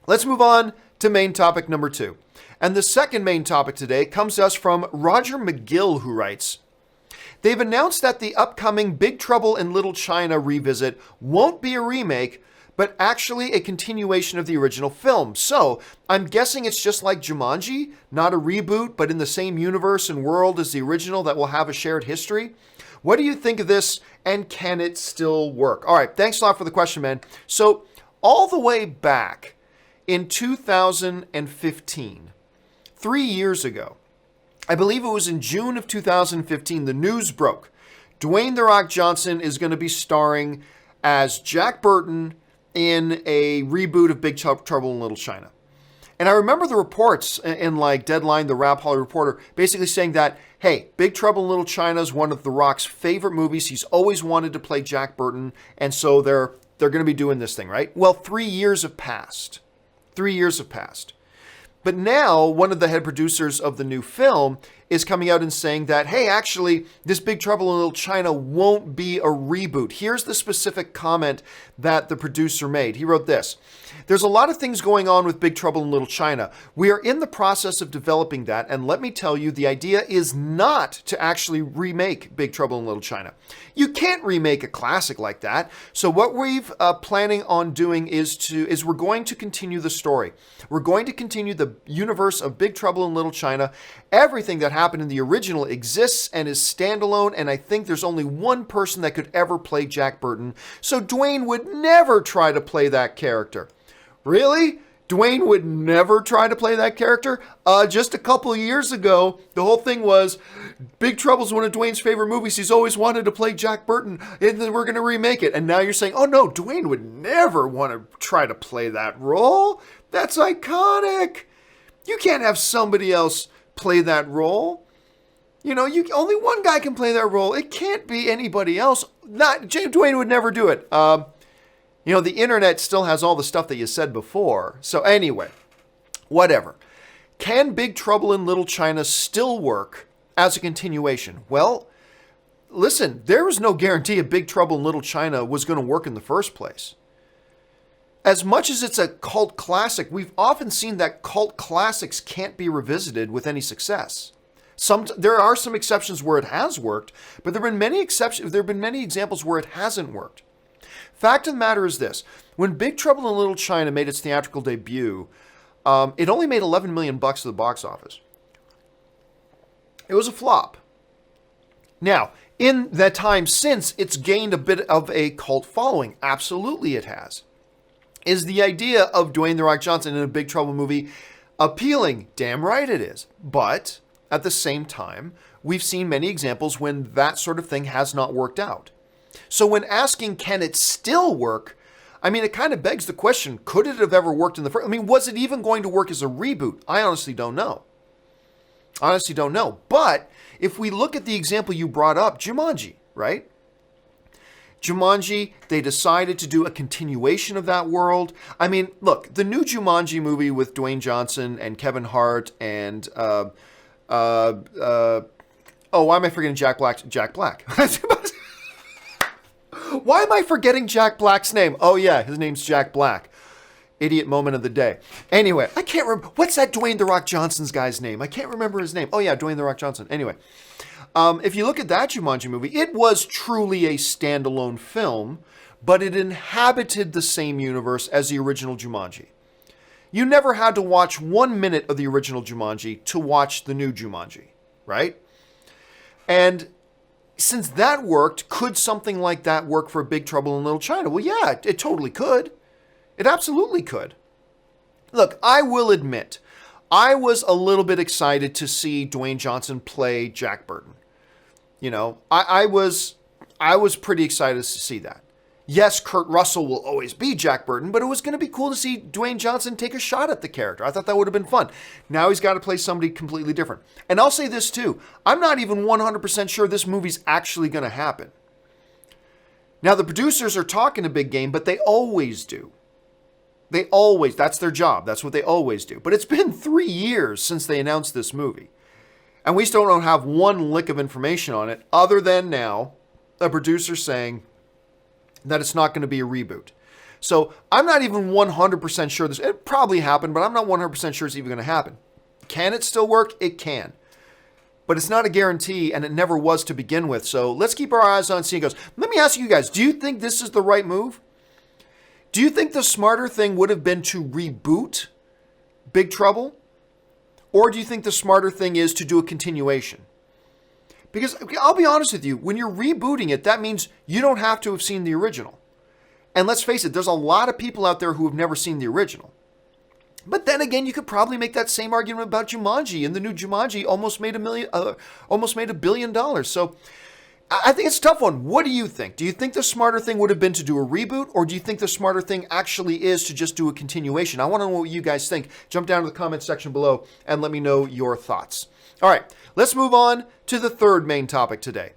Let's move on to main topic number 2. And the second main topic today comes to us from Roger McGill, who writes, they've announced that the upcoming Big Trouble in Little China revisit won't be a remake, but actually a continuation of the original film. So I'm guessing it's just like Jumanji, not a reboot, but in the same universe and world as the original that will have a shared history. What do you think of this, and can it still work? All right, thanks a lot for the question, man. So all the way back in 2015, 3 years ago, I believe it was in June of 2015, the news broke. Dwayne "The Rock" Johnson is going to be starring as Jack Burton in a reboot of Big Trouble in Little China. And I remember the reports in like Deadline, the Rap Hollywood Reporter, basically saying that, hey, Big Trouble in Little China is one of The Rock's favorite movies. He's always wanted to play Jack Burton, and so they're going to be doing this thing, right? Well, 3 years have passed. 3 years have passed. But now, one of the head producers of the new film is coming out and saying that, hey, actually, this Big Trouble in Little China won't be a reboot. Here's the specific comment that the producer made. He wrote this: there's a lot of things going on with Big Trouble in Little China. We are in the process of developing that, and let me tell you, the idea is not to actually remake Big Trouble in Little China. You can't remake a classic like that. So what we've planning on doing is we're going to continue the story. We're going to continue the universe of Big Trouble in Little China. Everything that happened in the original exists and is standalone, and I think there's only one person that could ever play Jack Burton, so Dwayne would never try to play that character. Really? Dwayne would never try to play that character? Just a couple years ago, the whole thing was, Big Trouble's one of Dwayne's favorite movies. He's always wanted to play Jack Burton, and then we're going to remake it. And now you're saying, oh no, Dwayne would never want to try to play that role. That's iconic. You can't have somebody else play that role. You know, only one guy can play that role. It can't be anybody else. Dwayne would never do it. You know, the internet still has all the stuff that you said before. So anyway, whatever. Can Big Trouble in Little China still work as a continuation? Well, listen, there was no guarantee a Big Trouble in Little China was going to work in the first place. As much as it's a cult classic, we've often seen that cult classics can't be revisited with any success. There are some exceptions where it has worked, but there have been many exceptions. There have been many examples where it hasn't worked. Fact of the matter is this: when Big Trouble in Little China made its theatrical debut, it only made $11 million to the box office. It was a flop. Now, in that time since, it's gained a bit of a cult following. Absolutely, it has. Is the idea of Dwayne "The Rock" Johnson in a Big Trouble movie appealing? Damn right it is. But at the same time, we've seen many examples when that sort of thing has not worked out. So when asking, can it still work? I mean, it kind of begs the question, could it have ever worked in the first? I mean, was it even going to work as a reboot? I honestly don't know. But if we look at the example you brought up, Jumanji, right? Jumanji, they decided to do a continuation of that world. I mean, look, the new Jumanji movie with Dwayne Johnson and Kevin Hart and, why am I forgetting Jack Black? Why am I forgetting Jack Black's name? Oh yeah, his name's Jack Black. Idiot moment of the day. Anyway, I can't remember. What's that Dwayne "The Rock" Johnson's guy's name? I can't remember his name. Oh yeah, Dwayne "The Rock" Johnson. Anyway, if you look at that Jumanji movie, it was truly a standalone film, but it inhabited the same universe as the original Jumanji. You never had to watch 1 minute of the original Jumanji to watch the new Jumanji, right? And since that worked, could something like that work for Big Trouble in Little China? Well, yeah, it totally could. It absolutely could. Look, I will admit, I was a little bit excited to see Dwayne Johnson play Jack Burton. You know, I was pretty excited to see that. Yes, Kurt Russell will always be Jack Burton, but it was going to be cool to see Dwayne Johnson take a shot at the character. I thought that would have been fun. Now he's got to play somebody completely different. And I'll say this too. I'm not even 100% sure this movie's actually going to happen. Now, the producers are talking a big game, but they always do. That's their job. That's what they always do. But it's been 3 years since they announced this movie. And we still don't have one lick of information on it, other than now a producer saying that it's not going to be a reboot. So I'm not even 100% sure this, it probably happened, but I'm not 100% sure it's even going to happen. Can it still work? It can. But it's not a guarantee, and it never was to begin with. So let's keep our eyes on seeing it goes. Let me ask you guys, do you think this is the right move? Do you think the smarter thing would have been to reboot Big Trouble? Or do you think the smarter thing is to do a continuation? Because I'll be honest with you, when you're rebooting it, that means you don't have to have seen the original. And let's face it, there's a lot of people out there who have never seen the original. But then again, you could probably make that same argument about Jumanji, and the new Jumanji almost made $1 billion. So I think it's a tough one. What do you think? Do you think the smarter thing would have been to do a reboot, or do you think the smarter thing actually is to just do a continuation? I want to know what you guys think. Jump down to the comment section below and let me know your thoughts. All right, let's move on to the third main topic today.